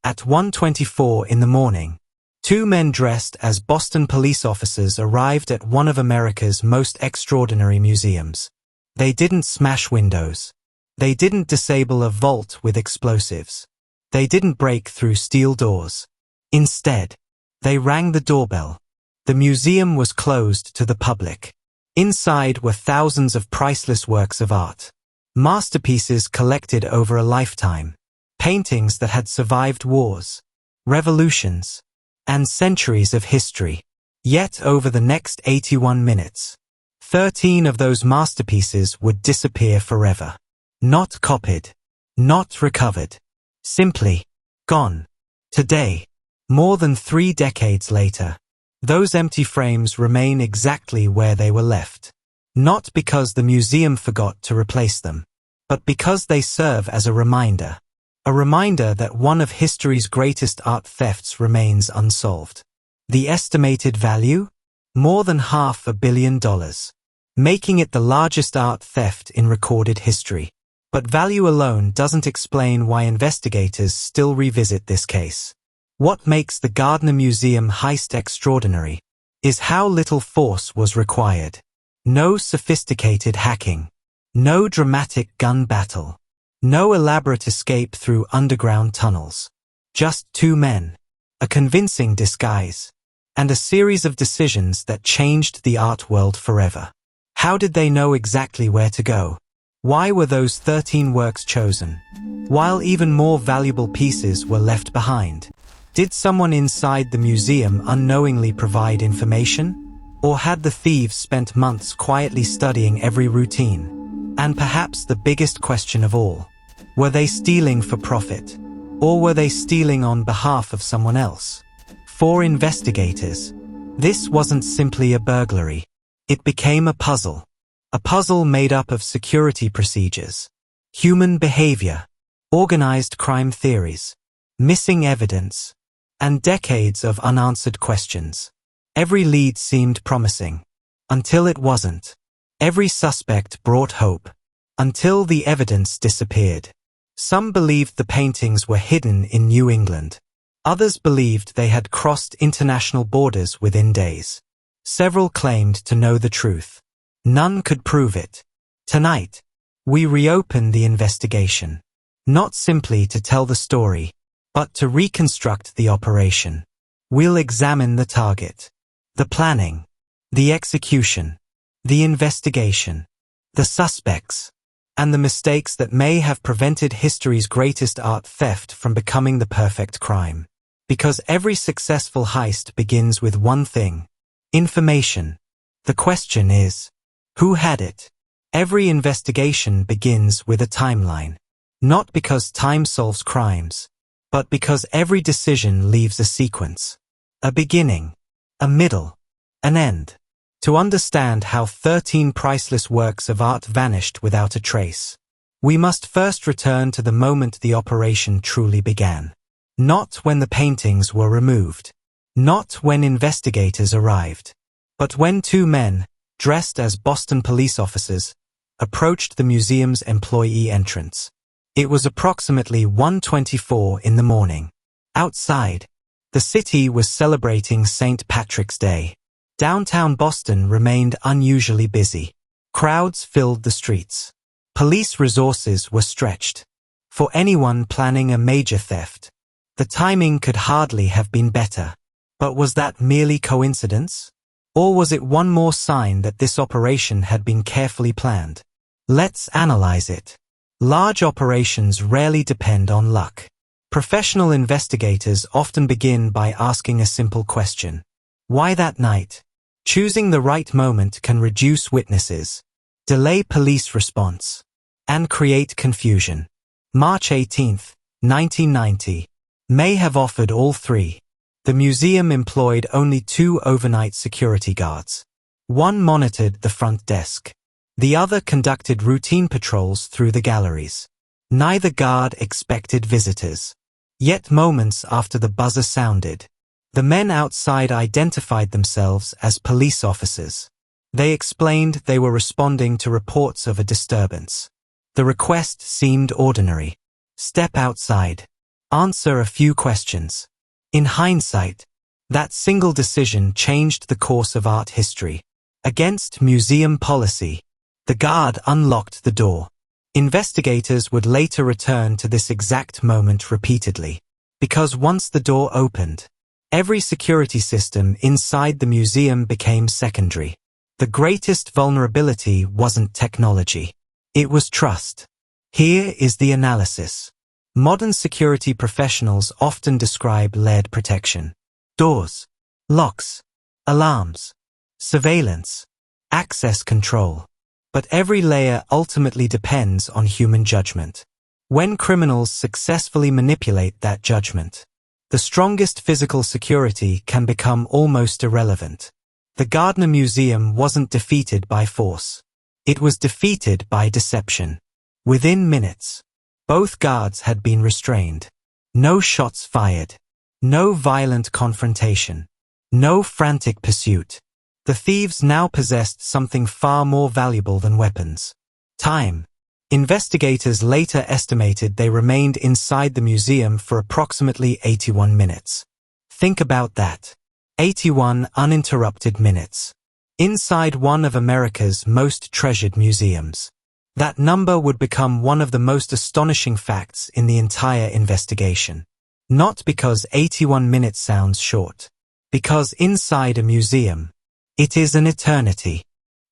At 1:24 in the morning, two men dressed as Boston police officers arrived at one of America's most extraordinary museums. They didn't smash windows. They didn't disable a vault with explosives. They didn't break through steel doors. Instead, they rang the doorbell. The museum was closed to the public. Inside were thousands of priceless works of art. Masterpieces collected over a lifetime. Paintings that had survived wars, revolutions, and centuries of history. Yet over the next 81 minutes, 13 of those masterpieces would disappear forever. Not copied, not recovered. Simply gone. Today, more than 3 decades later, those empty frames remain exactly where they were left. Not because the museum forgot to replace them, but because they serve as a reminder. A reminder that one of history's greatest art thefts remains unsolved. The estimated value? More than $500 million, making it the largest art theft in recorded history. But value alone doesn't explain why investigators still revisit this case. What makes the Gardner Museum heist extraordinary is how little force was required. No sophisticated hacking. No dramatic gun battle. No elaborate escape through underground tunnels. Just 2 men, a convincing disguise, and a series of decisions that changed the art world forever. How did they know exactly where to go? Why were those 13 works chosen, while even more valuable pieces were left behind? Did someone inside the museum unknowingly provide information? Or had the thieves spent months quietly studying every routine? And perhaps the biggest question of all, were they stealing for profit? Or were they stealing on behalf of someone else? For investigators, this wasn't simply a burglary. It became a puzzle. A puzzle made up of security procedures, human behavior, organized crime theories, missing evidence, and decades of unanswered questions. Every lead seemed promising, until it wasn't. Every suspect brought hope, until the evidence disappeared. Some believed the paintings were hidden in New England. Others believed they had crossed international borders within days. Several claimed to know the truth. None could prove it. Tonight, we reopen the investigation. Not simply to tell the story, but to reconstruct the operation. We'll examine the target, the planning, the execution, the investigation, the suspects, and the mistakes that may have prevented history's greatest art theft from becoming the perfect crime. Because every successful heist begins with one thing: information. The question is, who had it? Every investigation begins with a timeline. Not because time solves crimes, but because every decision leaves a sequence. A beginning, a middle, an end. To understand how 13 priceless works of art vanished without a trace, we must first return to the moment the operation truly began. Not when the paintings were removed. Not when investigators arrived. But when 2 men, dressed as Boston police officers, approached the museum's employee entrance. It was approximately 1:24 in the morning. Outside, the city was celebrating St. Patrick's Day. Downtown Boston remained unusually busy. Crowds filled the streets. Police resources were stretched. For anyone planning a major theft, the timing could hardly have been better. But was that merely coincidence? Or was it one more sign that this operation had been carefully planned? Let's analyze it. Large operations rarely depend on luck. Professional investigators often begin by asking a simple question. Why that night? Choosing the right moment can reduce witnesses, delay police response, and create confusion. March 18, 1990, may have offered all 3. The museum employed only 2 overnight security guards. One monitored the front desk. The other conducted routine patrols through the galleries. Neither guard expected visitors. Yet moments after the buzzer sounded, the men outside identified themselves as police officers. They explained they were responding to reports of a disturbance. The request seemed ordinary. Step outside. Answer a few questions. In hindsight, that single decision changed the course of art history. Against museum policy, the guard unlocked the door. Investigators would later return to this exact moment repeatedly. Because once the door opened, every security system inside the museum became secondary. The greatest vulnerability wasn't technology. It was trust. Here is the analysis. Modern security professionals often describe lead protection. Doors, locks, alarms, surveillance, access control. But every layer ultimately depends on human judgment. When criminals successfully manipulate that judgment, the strongest physical security can become almost irrelevant. The Gardner Museum wasn't defeated by force. It was defeated by deception. Within minutes, both guards had been restrained. No shots fired. No violent confrontation. No frantic pursuit. The thieves now possessed something far more valuable than weapons. Time. Investigators later estimated they remained inside the museum for approximately 81 minutes. Think about that. 81 uninterrupted minutes. Inside one of America's most treasured museums. That number would become one of the most astonishing facts in the entire investigation. Not because 81 minutes sounds short. Because inside a museum, it is an eternity.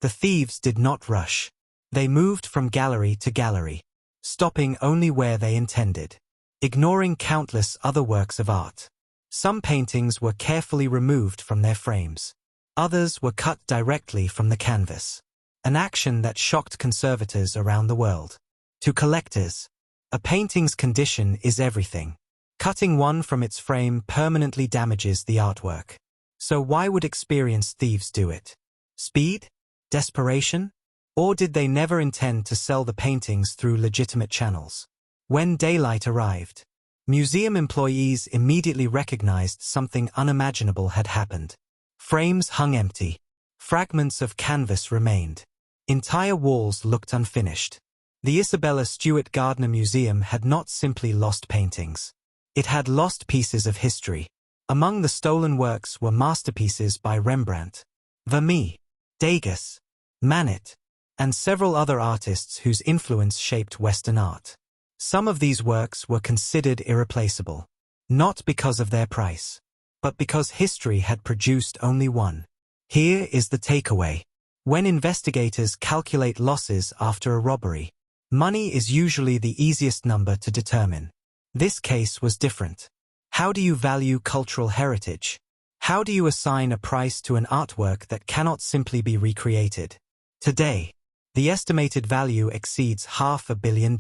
The thieves did not rush. They moved from gallery to gallery, stopping only where they intended, ignoring countless other works of art. Some paintings were carefully removed from their frames. Others were cut directly from the canvas. An action that shocked conservators around the world. To collectors, a painting's condition is everything. Cutting one from its frame permanently damages the artwork. So why would experienced thieves do it? Speed? Desperation? Or did they never intend to sell the paintings through legitimate channels? When daylight arrived, museum employees immediately recognized something unimaginable had happened. Frames hung empty. Fragments of canvas remained. Entire walls looked unfinished. The Isabella Stewart Gardner Museum had not simply lost paintings. It had lost pieces of history. Among the stolen works were masterpieces by Rembrandt, Vermeer, Degas, Manet, and several other artists whose influence shaped Western art. Some of these works were considered irreplaceable, not because of their price, but because history had produced only one. Here is the takeaway. When investigators calculate losses after a robbery, money is usually the easiest number to determine. This case was different. How do you value cultural heritage? How do you assign a price to an artwork that cannot simply be recreated? Today, the estimated value exceeds $500 million.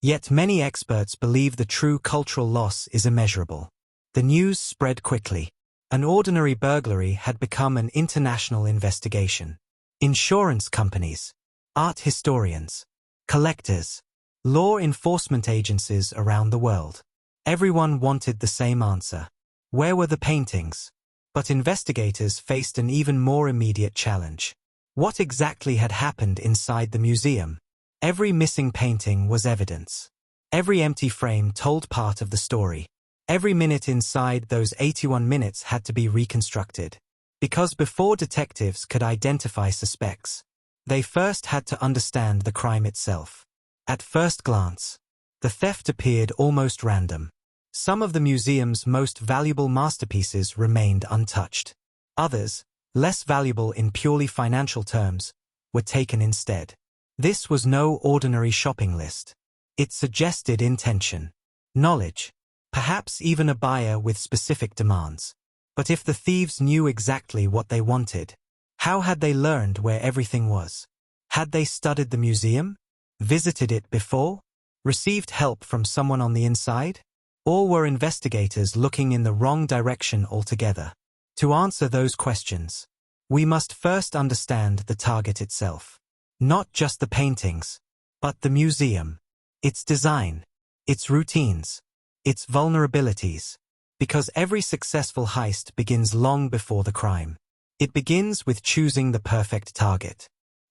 Yet many experts believe the true cultural loss is immeasurable. The news spread quickly. An ordinary burglary had become an international investigation. Insurance companies, art historians, collectors, law enforcement agencies around the world. Everyone wanted the same answer. Where were the paintings? But investigators faced an even more immediate challenge. What exactly had happened inside the museum? Every missing painting was evidence. Every empty frame told part of the story. Every minute inside those 81 minutes had to be reconstructed. Because before detectives could identify suspects, they first had to understand the crime itself. At first glance, the theft appeared almost random. Some of the museum's most valuable masterpieces remained untouched. Others, less valuable in purely financial terms, were taken instead. This was no ordinary shopping list. It suggested intention, knowledge, perhaps even a buyer with specific demands. But if the thieves knew exactly what they wanted, how had they learned where everything was? Had they studied the museum? Visited it before? Received help from someone on the inside? Or were investigators looking in the wrong direction altogether? To answer those questions, we must first understand the target itself. Not just the paintings, but the museum, its design, its routines, its vulnerabilities. Because every successful heist begins long before the crime. It begins with choosing the perfect target.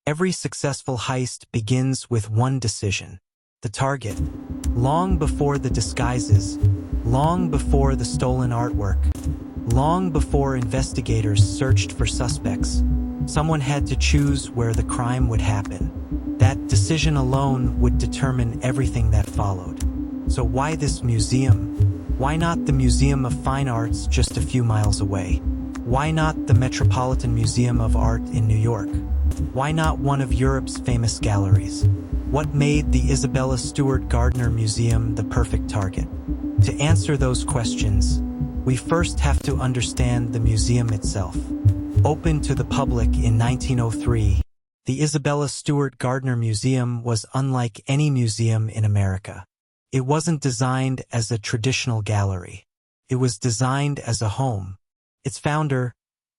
Every successful heist begins with one decision: the target. Long before the disguises, long before the stolen artwork, long before investigators searched for suspects, someone had to choose where the crime would happen. That decision alone would determine everything that followed. So why this museum? Why not the Museum of Fine Arts just a few miles away? Why not the Metropolitan Museum of Art in New York? Why not one of Europe's famous galleries? What made the Isabella Stewart Gardner Museum the perfect target? To answer those questions, we first have to understand the museum itself. Opened to the public in 1903, the Isabella Stewart Gardner Museum was unlike any museum in America. It wasn't designed as a traditional gallery. It was designed as a home. Its founder,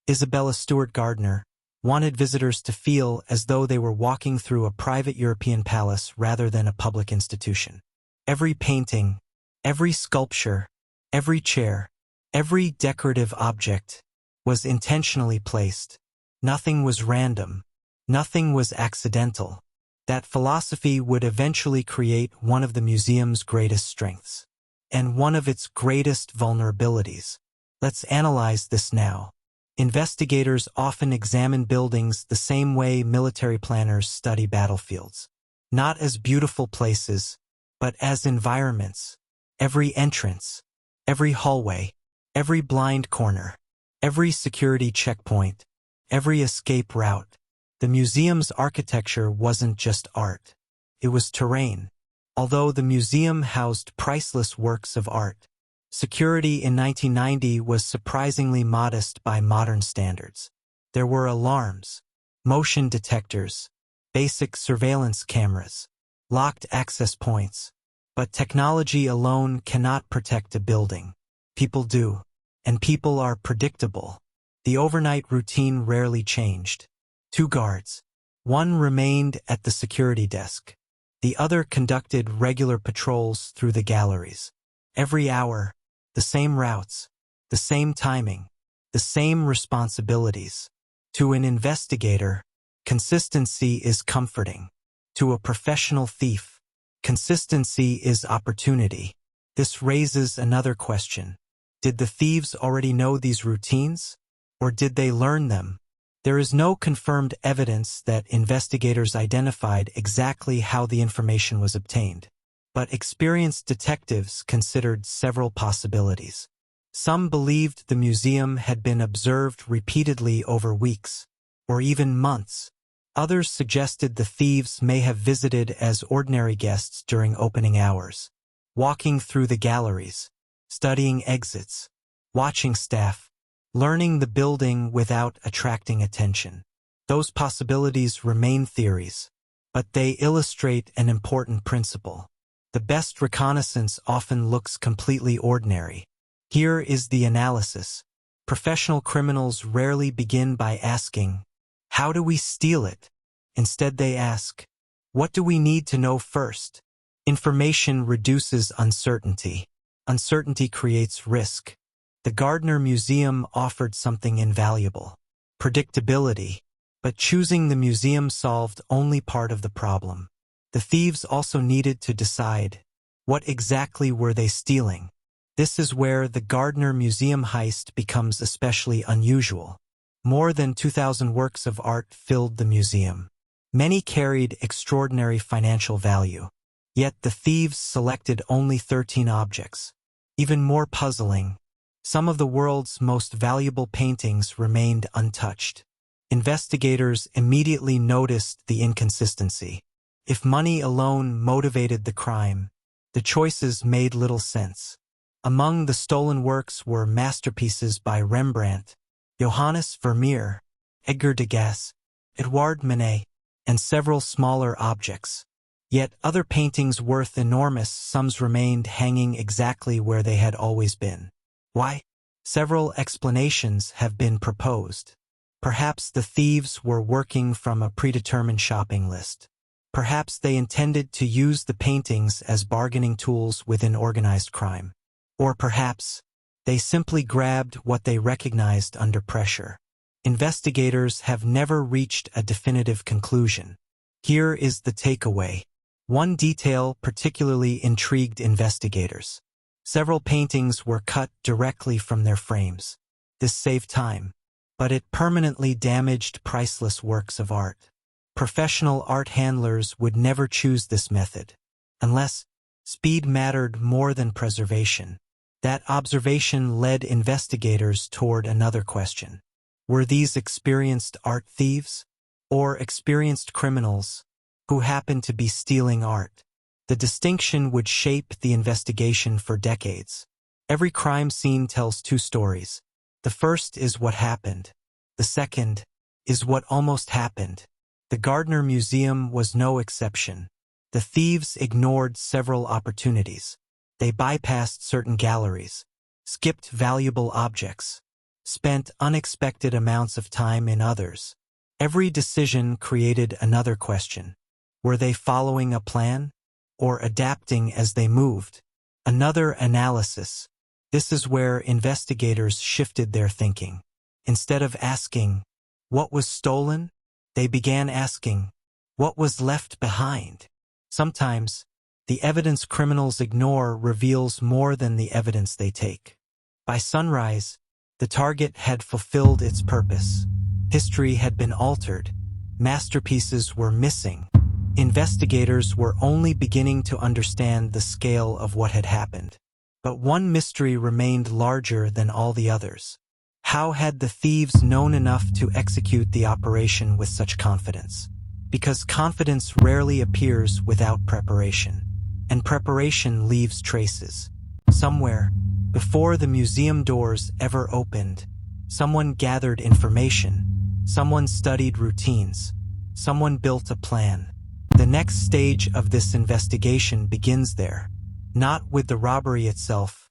Isabella Stewart Gardner, wanted visitors to feel as though they were walking through a private European palace rather than a public institution. Every painting, every sculpture, every chair, every decorative object was intentionally placed. Nothing was random. Nothing was accidental. That philosophy would eventually create one of the museum's greatest strengths and one of its greatest vulnerabilities. Let's analyze this now. Investigators often examine buildings the same way military planners study battlefields. Not as beautiful places, but as environments. Every entrance, every hallway, every blind corner, every security checkpoint, every escape route. The museum's architecture wasn't just art. It was terrain. Although the museum housed priceless works of art, security in 1990 was surprisingly modest by modern standards. There were alarms, motion detectors, basic surveillance cameras, locked access points. But technology alone cannot protect a building. People do. And people are predictable. The overnight routine rarely changed. 2 guards. One remained at the security desk. The other conducted regular patrols through the galleries. Every hour, the same routes, the same timing, the same responsibilities. To an investigator, consistency is comforting. To a professional thief, consistency is opportunity. This raises another question. Did the thieves already know these routines? Or did they learn them? There is no confirmed evidence that investigators identified exactly how the information was obtained. But experienced detectives considered several possibilities. Some believed the museum had been observed repeatedly over weeks, or even months. Others suggested the thieves may have visited as ordinary guests during opening hours, walking through the galleries, studying exits, watching staff, learning the building without attracting attention. Those possibilities remain theories, but they illustrate an important principle. The best reconnaissance often looks completely ordinary. Here is the analysis. Professional criminals rarely begin by asking, "How do we steal it?" Instead they ask, "What do we need to know first?" Information reduces uncertainty. Uncertainty creates risk. The Gardner Museum offered something invaluable: predictability. But choosing the museum solved only part of the problem. The thieves also needed to decide, what exactly were they stealing? This is where the Gardner Museum heist becomes especially unusual. More than 2,000 works of art filled the museum. Many carried extraordinary financial value. Yet the thieves selected only 13 objects. Even more puzzling, some of the world's most valuable paintings remained untouched. Investigators immediately noticed the inconsistency. If money alone motivated the crime, the choices made little sense. Among the stolen works were masterpieces by Rembrandt, Johannes Vermeer, Edgar Degas, Edouard Manet, and several smaller objects. Yet other paintings worth enormous sums remained hanging exactly where they had always been. Why? Several explanations have been proposed. Perhaps the thieves were working from a predetermined shopping list. Perhaps they intended to use the paintings as bargaining tools within organized crime. Or perhaps they simply grabbed what they recognized under pressure. Investigators have never reached a definitive conclusion. Here is the takeaway. One detail particularly intrigued investigators. Several paintings were cut directly from their frames. This saved time, but it permanently damaged priceless works of art. Professional art handlers would never choose this method, unless speed mattered more than preservation. That observation led investigators toward another question. Were these experienced art thieves, or experienced criminals who happened to be stealing art? The distinction would shape the investigation for decades. Every crime scene tells two stories. The first is what happened. The second is what almost happened. The Gardner Museum was no exception. The thieves ignored several opportunities. They bypassed certain galleries, skipped valuable objects, spent unexpected amounts of time in others. Every decision created another question. Were they following a plan, or adapting as they moved? Another analysis. This is where investigators shifted their thinking. Instead of asking, what was stolen? They began asking, what was left behind? Sometimes, the evidence criminals ignore reveals more than the evidence they take. By sunrise, the target had fulfilled its purpose. History had been altered. Masterpieces were missing. Investigators were only beginning to understand the scale of what had happened. But one mystery remained larger than all the others. How had the thieves known enough to execute the operation with such confidence? Because confidence rarely appears without preparation, and preparation leaves traces. Somewhere, before the museum doors ever opened, someone gathered information, someone studied routines, someone built a plan. The next stage of this investigation begins there, not with the robbery itself,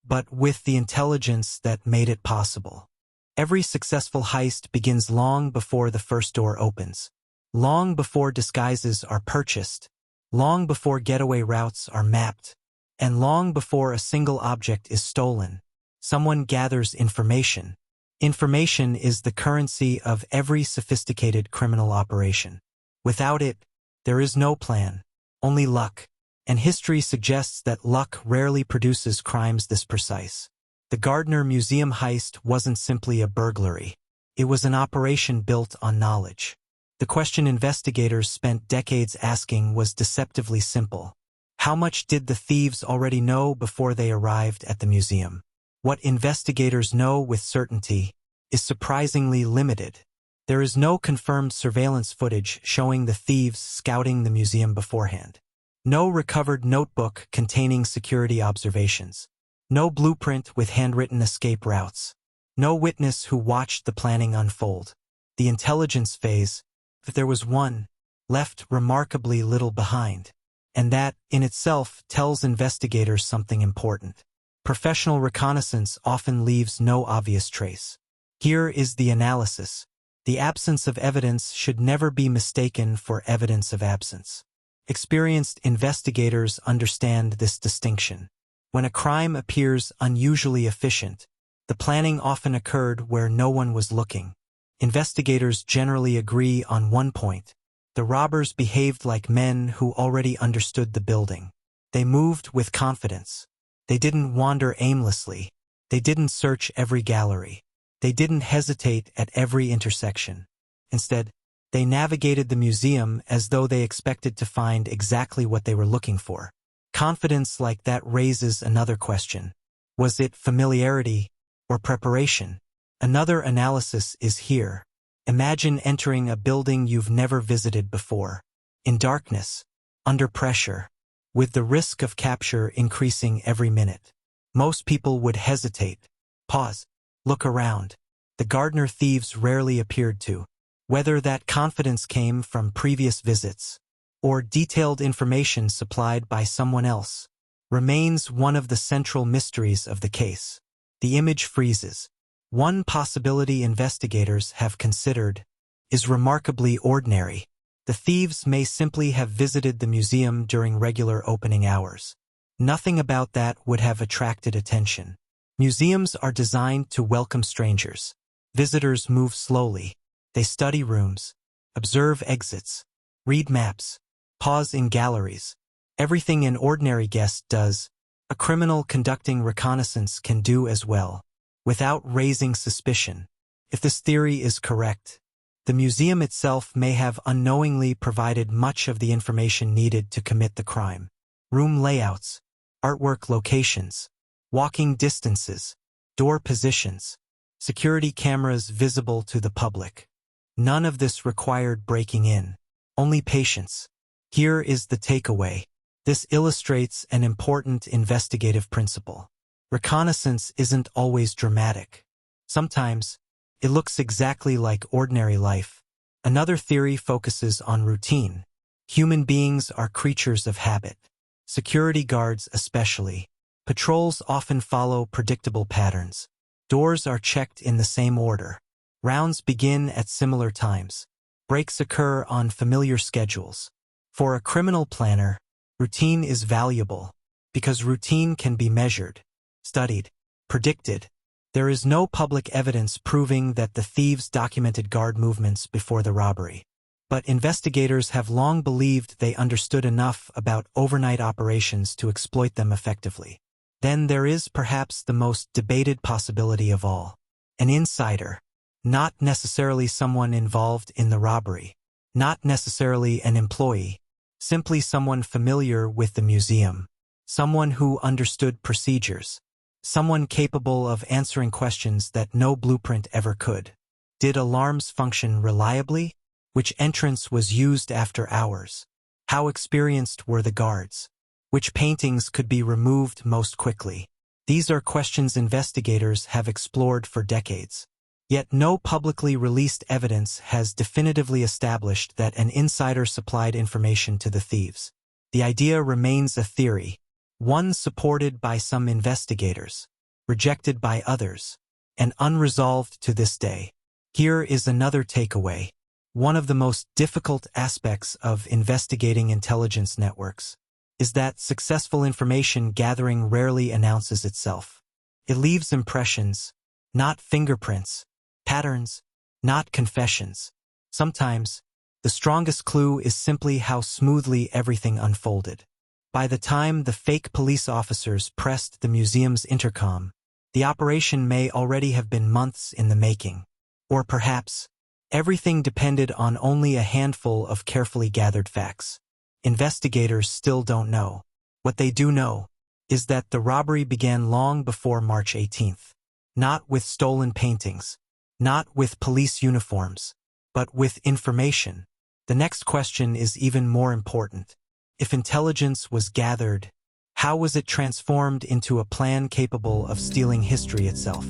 but with the intelligence that made it possible. Every successful heist begins long before the first door opens, long before disguises are purchased, long before getaway routes are mapped, and long before a single object is stolen. Someone gathers information. Information is the currency of every sophisticated criminal operation. Without it, there is no plan, only luck. And history suggests that luck rarely produces crimes this precise. The Gardner Museum heist wasn't simply a burglary. It was an operation built on knowledge. The question investigators spent decades asking was deceptively simple. How much did the thieves already know before they arrived at the museum? What investigators know with certainty is surprisingly limited. There is no confirmed surveillance footage showing the thieves scouting the museum beforehand. No recovered notebook containing security observations. No blueprint with handwritten escape routes. No witness who watched the planning unfold. The intelligence phase, if there was one, left remarkably little behind. And that, in itself, tells investigators something important. Professional reconnaissance often leaves no obvious trace. Here is the analysis. The absence of evidence should never be mistaken for evidence of absence. Experienced investigators understand this distinction. When a crime appears unusually efficient, the planning often occurred where no one was looking. Investigators generally agree on one point. The robbers behaved like men who already understood the building. They moved with confidence. They didn't wander aimlessly. They didn't search every gallery. They didn't hesitate at every intersection. Instead, they navigated the museum as though they expected to find exactly what they were looking for. Confidence like that raises another question. Was it familiarity or preparation? Another analysis is here. Imagine entering a building you've never visited before. In darkness, under pressure, with the risk of capture increasing every minute. Most people would hesitate, pause, look around. The Gardner thieves rarely appeared to. Whether that confidence came from previous visits or detailed information supplied by someone else remains one of the central mysteries of the case. The image freezes. One possibility investigators have considered is remarkably ordinary. The thieves may simply have visited the museum during regular opening hours. Nothing about that would have attracted attention. Museums are designed to welcome strangers. Visitors move slowly. They study rooms, observe exits, read maps, Pause in galleries. Everything an ordinary guest does, a criminal conducting reconnaissance can do as well, without raising suspicion. If this theory is correct, the museum itself may have unknowingly provided much of the information needed to commit the crime. Room layouts, artwork locations, walking distances, door positions, security cameras visible to the public. None of this required breaking in, only patience. Here is the takeaway. This illustrates an important investigative principle. Reconnaissance isn't always dramatic. Sometimes, it looks exactly like ordinary life. Another theory focuses on routine. Human beings are creatures of habit. Security guards especially. Patrols often follow predictable patterns. Doors are checked in the same order. Rounds begin at similar times. Breaks occur on familiar schedules. For a criminal planner, routine is valuable because routine can be measured, studied, predicted. There is no public evidence proving that the thieves documented guard movements before the robbery. But investigators have long believed they understood enough about overnight operations to exploit them effectively. Then there is perhaps the most debated possibility of all. An insider. Not necessarily someone involved in the robbery. Not necessarily an employee. Simply someone familiar with the museum. Someone who understood procedures. Someone capable of answering questions that no blueprint ever could. Did alarms function reliably? Which entrance was used after hours? How experienced were the guards? Which paintings could be removed most quickly? These are questions investigators have explored for decades. Yet no publicly released evidence has definitively established that an insider supplied information to the thieves. The idea remains a theory, one supported by some investigators, rejected by others, and unresolved to this day. Here is another takeaway. One of the most difficult aspects of investigating intelligence networks is that successful information gathering rarely announces itself. It leaves impressions, not fingerprints, patterns, not confessions. Sometimes, the strongest clue is simply how smoothly everything unfolded. By the time the fake police officers pressed the museum's intercom, the operation may already have been months in the making. Or perhaps, everything depended on only a handful of carefully gathered facts. Investigators still don't know. What they do know is that the robbery began long before March 18th. Not with stolen paintings, not with police uniforms, but with information. The next question is even more important. If intelligence was gathered, how was it transformed into a plan capable of stealing history itself?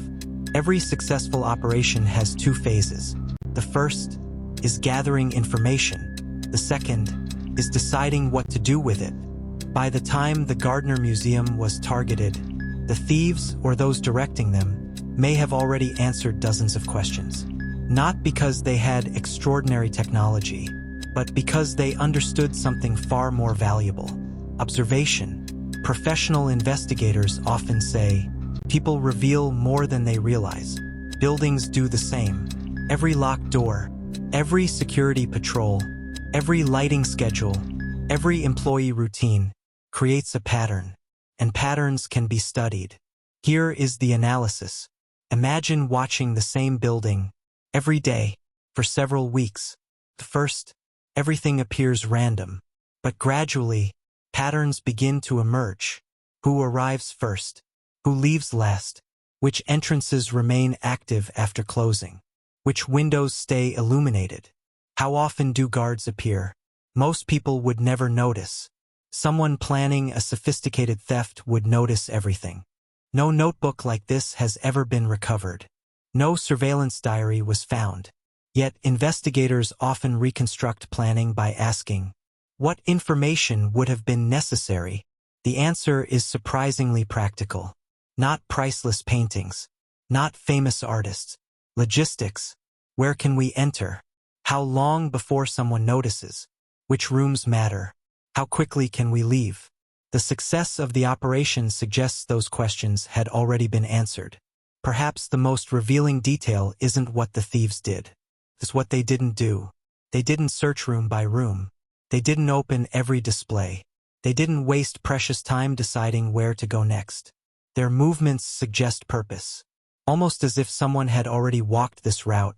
Every successful operation has two phases. The first is gathering information. The second is deciding what to do with it. By the time the Gardner Museum was targeted, the thieves or those directing them may have already answered dozens of questions. Not because they had extraordinary technology, but because they understood something far more valuable. Observation. Professional investigators often say, people reveal more than they realize. Buildings do the same. Every locked door, every security patrol, every lighting schedule, every employee routine creates a pattern, and patterns can be studied. Here is the analysis. Imagine watching the same building every day for several weeks. At first, everything appears random, but gradually, patterns begin to emerge. Who arrives first? Who leaves last? Which entrances remain active after closing? Which windows stay illuminated? How often do guards appear? Most people would never notice. Someone planning a sophisticated theft would notice everything. No notebook like this has ever been recovered. No surveillance diary was found. Yet investigators often reconstruct planning by asking, what information would have been necessary? The answer is surprisingly practical. Not priceless paintings. Not famous artists. Logistics. Where can we enter? How long before someone notices? Which rooms matter? How quickly can we leave? The success of the operation suggests those questions had already been answered. Perhaps the most revealing detail isn't what the thieves did. It's what they didn't do. They didn't search room by room. They didn't open every display. They didn't waste precious time deciding where to go next. Their movements suggest purpose, almost as if someone had already walked this route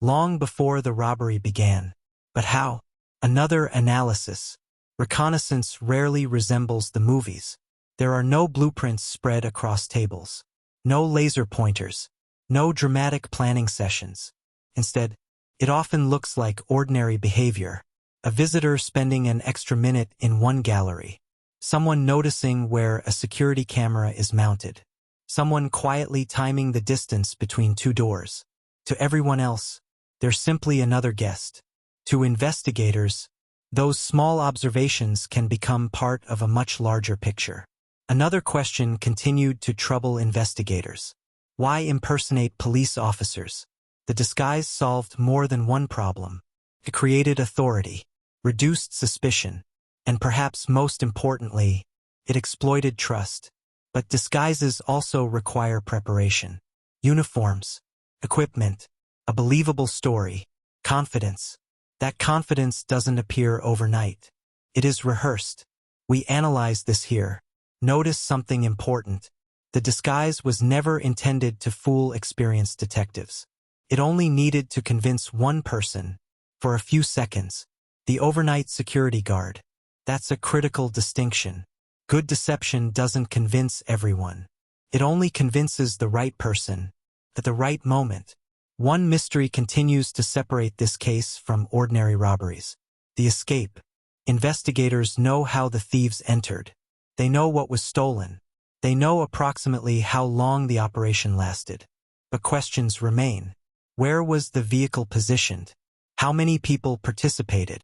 long before the robbery began. But how? Another analysis. Reconnaissance rarely resembles the movies. There are no blueprints spread across tables, no laser pointers, no dramatic planning sessions. Instead, it often looks like ordinary behavior. A visitor spending an extra minute in one gallery. Someone noticing where a security camera is mounted. Someone quietly timing the distance between two doors. To everyone else, they're simply another guest. To investigators, those small observations can become part of a much larger picture. Another question continued to trouble investigators. Why impersonate police officers? The disguise solved more than one problem. It created authority, reduced suspicion, and perhaps most importantly, it exploited trust. But disguises also require preparation. Uniforms, equipment, a believable story, confidence. That confidence doesn't appear overnight. It is rehearsed. We analyze this here. Notice something important. The disguise was never intended to fool experienced detectives. It only needed to convince one person, for a few seconds. The overnight security guard. That's a critical distinction. Good deception doesn't convince everyone. It only convinces the right person, at the right moment. One mystery continues to separate this case from ordinary robberies. The escape. Investigators know how the thieves entered. They know what was stolen. They know approximately how long the operation lasted. But questions remain. Where was the vehicle positioned? How many people participated?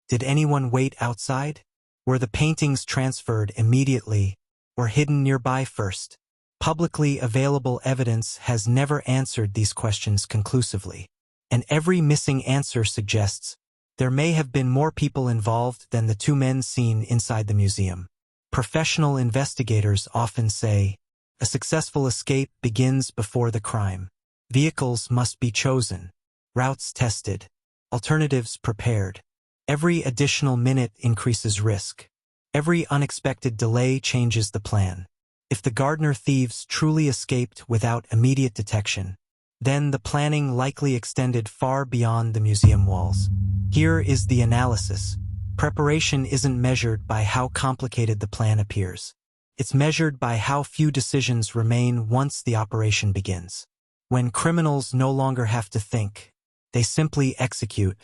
Did anyone wait outside? Were the paintings transferred immediately or hidden nearby first? Publicly available evidence has never answered these questions conclusively, and every missing answer suggests there may have been more people involved than the two men seen inside the museum. Professional investigators often say, a successful escape begins before the crime. Vehicles must be chosen, routes tested, alternatives prepared. Every additional minute increases risk. Every unexpected delay changes the plan. If the Gardner thieves truly escaped without immediate detection, then the planning likely extended far beyond the museum walls. Here is the analysis. Preparation isn't measured by how complicated the plan appears. It's measured by how few decisions remain once the operation begins. When criminals no longer have to think, they simply execute.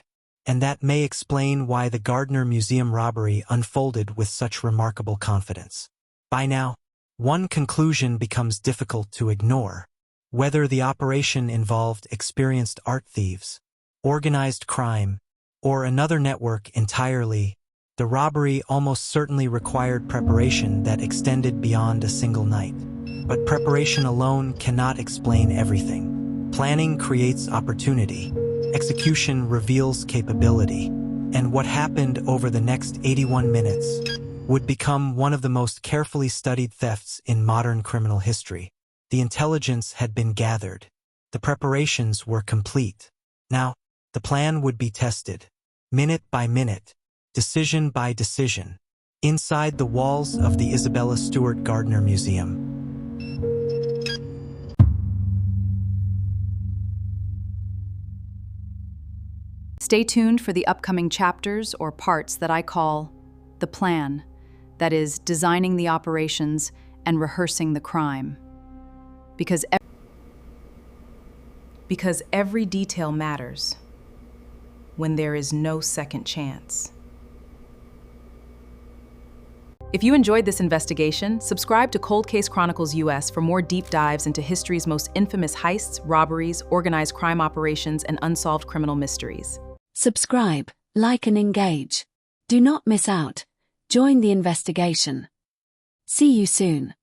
And that may explain why the Gardner Museum robbery unfolded with such remarkable confidence. By now, one conclusion becomes difficult to ignore. Whether the operation involved experienced art thieves, organized crime, or another network entirely, the robbery almost certainly required preparation that extended beyond a single night. But preparation alone cannot explain everything. Planning creates opportunity. Execution reveals capability, and what happened over the next 81 minutes would become one of the most carefully studied thefts in modern criminal history. The intelligence had been gathered. The preparations were complete. Now, the plan would be tested, minute by minute, decision by decision, inside the walls of the Isabella Stewart Gardner Museum. Stay tuned for the upcoming chapters or parts that I call the plan, that is, designing the operations and rehearsing the crime. Because every detail matters when there is no second chance. If you enjoyed this investigation, subscribe to Cold Case Chronicles US for more deep dives into history's most infamous heists, robberies, organized crime operations, and unsolved criminal mysteries. Subscribe, like and engage. Do not miss out. Join the investigation. See you soon.